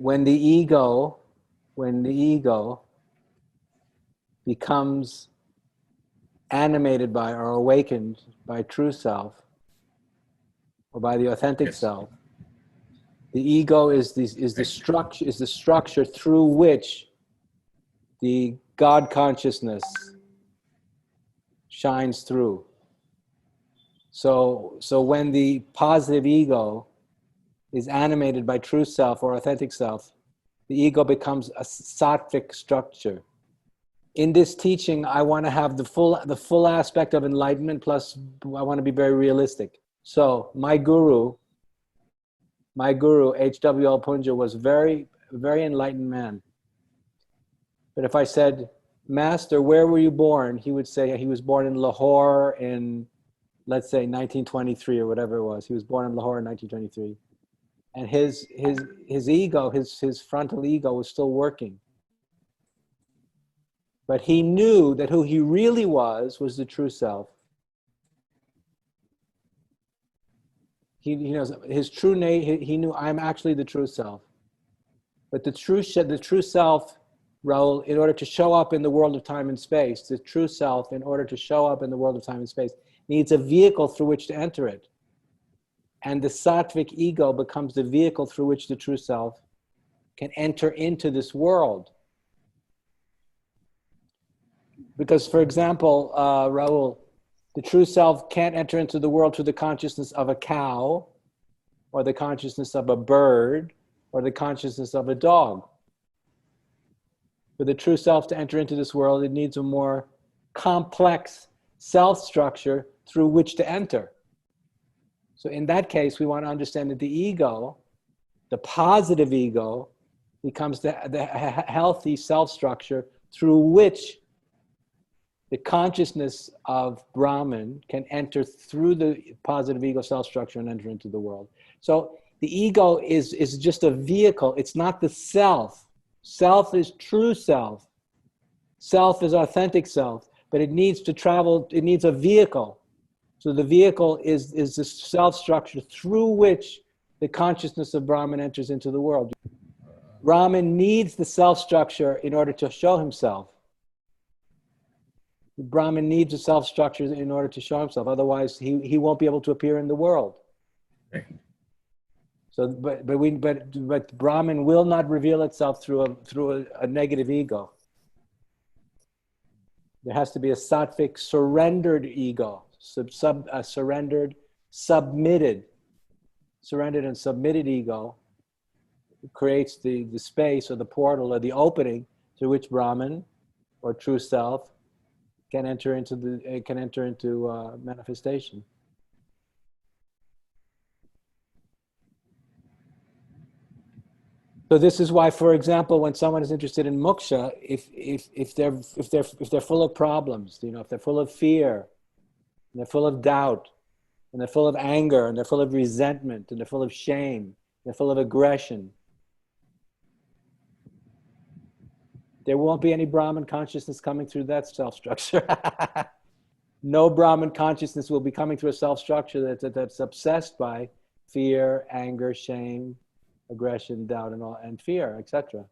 when the ego, when the ego becomes animated by or awakened by true self or by the authentic Yes. self, the ego is the structure through which the God consciousness shines through. So when the positive ego is animated by true self or authentic self, the ego becomes a sattvic structure. In this teaching, I want to have the full aspect of enlightenment, plus I want to be very realistic. So my guru, H.W.L. Punja, was a very enlightened man. But if I said, Master, where were you born? He would say he was born in Lahore in, let's say, 1923 or whatever it was. He was born in Lahore in 1923. And his ego, his frontal ego was still working. But he knew that who he really was the true self. He knows his true name. He knew, I'm actually the true self. But the true self, Raul, in order to show up in the world of time and space, the true self, in order to show up in the world of time and space, needs a vehicle through which to enter it. And the sattvic ego becomes the vehicle through which the true self can enter into this world. Because, for example, Raul, the true self can't enter into the world through the consciousness of a cow, or the consciousness of a bird, or the consciousness of a dog. For the true self to enter into this world, it needs a more complex self structure through which to enter. So in that case, we want to understand that the ego, the positive ego, becomes the healthy self structure through which the consciousness of Brahman can enter through the positive ego self structure and enter into the world. So the ego is just a vehicle. It's not the self. Self is true self. Self is authentic self, but it needs to travel, it needs a vehicle. So the vehicle is the self structure through which the consciousness of Brahman enters into the world. Brahman needs the self structure in order to show himself. Brahman needs a self structure in order to show himself. Otherwise, he won't be able to appear in the world. Right. So, but Brahman will not reveal itself through a negative ego. There has to be a sattvic surrendered ego, surrendered and submitted ego creates the space or the portal or the opening through which Brahman or true self can enter into manifestation. So this is why, for example, when someone is interested in moksha, if they're full of problems, if they're full of fear, and they're full of doubt, and they're full of anger, and they're full of resentment, and they're full of shame, and they're full of aggression, there won't be any Brahman consciousness coming through that self-structure. No Brahman consciousness will be coming through a self-structure that's obsessed by fear, anger, shame, aggression, doubt, and fear, etc.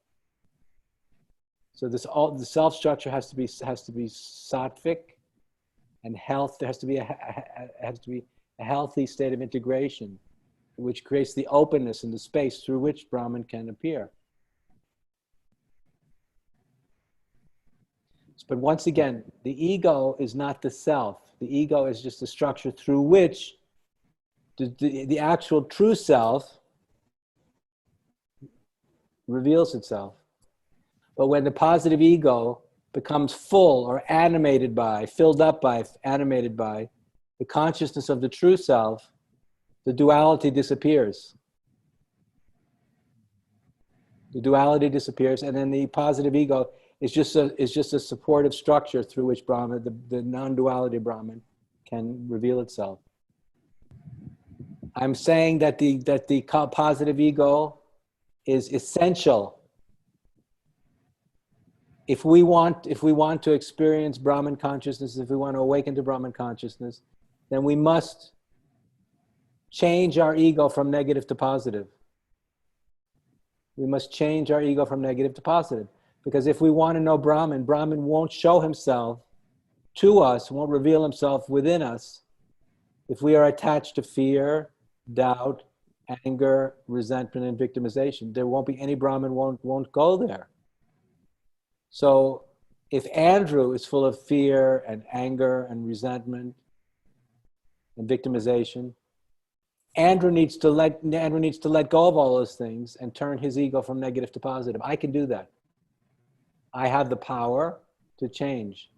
So the self-structure has to be sattvic and health. There has to be a healthy state of integration, which creates the openness and the space through which Brahman can appear. But once again, the ego is not the self. The ego is just a structure through which the actual true self reveals itself. But when the positive ego becomes full or animated by, filled up by, animated by the consciousness of the true self, the duality disappears. The duality disappears, and then the positive ego is just a supportive structure through which Brahman, the non-duality Brahman, can reveal itself. I'm saying that the positive ego is essential. If we want to experience Brahman consciousness, if we want to awaken to Brahman consciousness, then we must change our ego from negative to positive. We must change our ego from negative to positive. Because if we want to know Brahman, Brahman won't show himself to us, won't reveal himself within us if we are attached to fear, doubt, anger, resentment, and victimization. There won't be any Brahman won't go there. So if Andrew is full of fear and anger and resentment and victimization, Andrew needs to let go of all those things and turn his ego from negative to positive. I can do that. I have the power to change.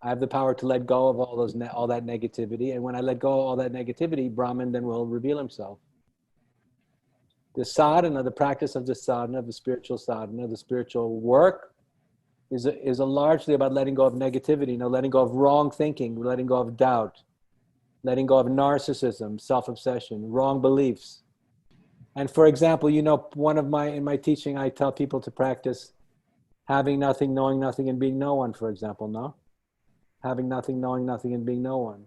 I have the power to let go of all that negativity. And when I let go of all that negativity, Brahman then will reveal himself. The sadhana, the practice of the sadhana, the spiritual work, is largely about letting go of negativity, letting go of wrong thinking, letting go of doubt, letting go of narcissism, self-obsession, wrong beliefs. And for example, in my teaching, I tell people to practice having nothing, knowing nothing, and being no one, for example, no? Having nothing, knowing nothing, and being no one.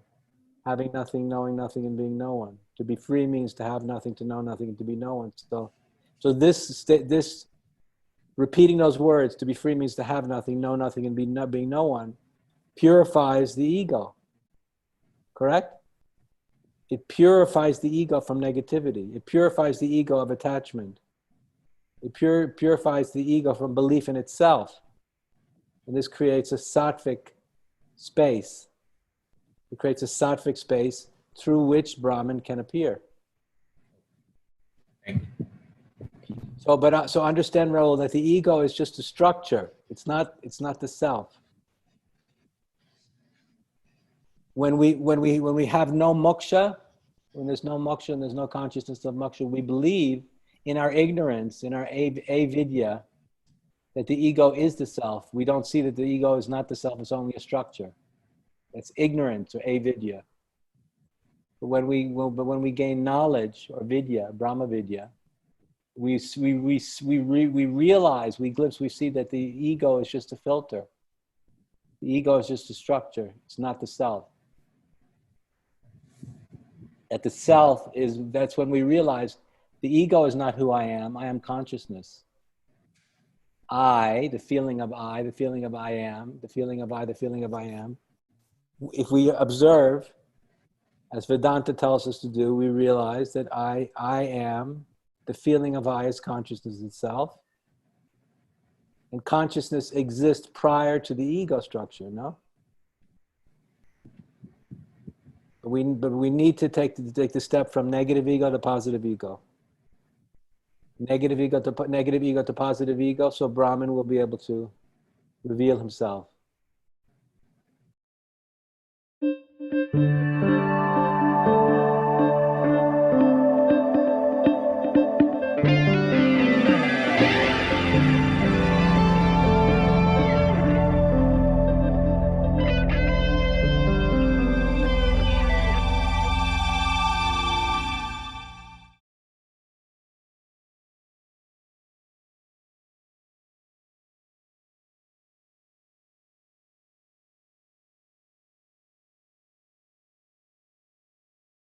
Having nothing, knowing nothing, and being no one. To be free means to have nothing, to know nothing, and to be no one. So this repeating those words, to be free means to have nothing, know nothing, and being no one, purifies the ego. Correct? It purifies the ego from negativity. It purifies the ego of attachment. It purifies the ego from belief in itself. And this creates a sattvic space. It creates a sattvic space through which Brahman can appear. So understand, Raul, that the ego is just a structure. It's not the self. When we have no moksha, when there's no moksha and there's no consciousness of moksha, we believe in our ignorance, in our avidya, that the ego is the self. We don't see that the ego is not the self, it's only a structure. That's ignorance or avidya. But when we gain knowledge or vidya, Brahma vidya, we realize, we glimpse, we see that the ego is just a filter. The ego is just a structure. It's not the self. That the self that's when we realize the ego is not who I am consciousness. I, the feeling of I, the feeling of I am, the feeling of I, the feeling of I am. If we observe, as Vedanta tells us to do, we realize that I am, the feeling of I is consciousness itself. And consciousness exists prior to the ego structure, no? But we need to take the step from negative ego to positive ego. Negative ego to positive ego, so Brahman will be able to reveal himself.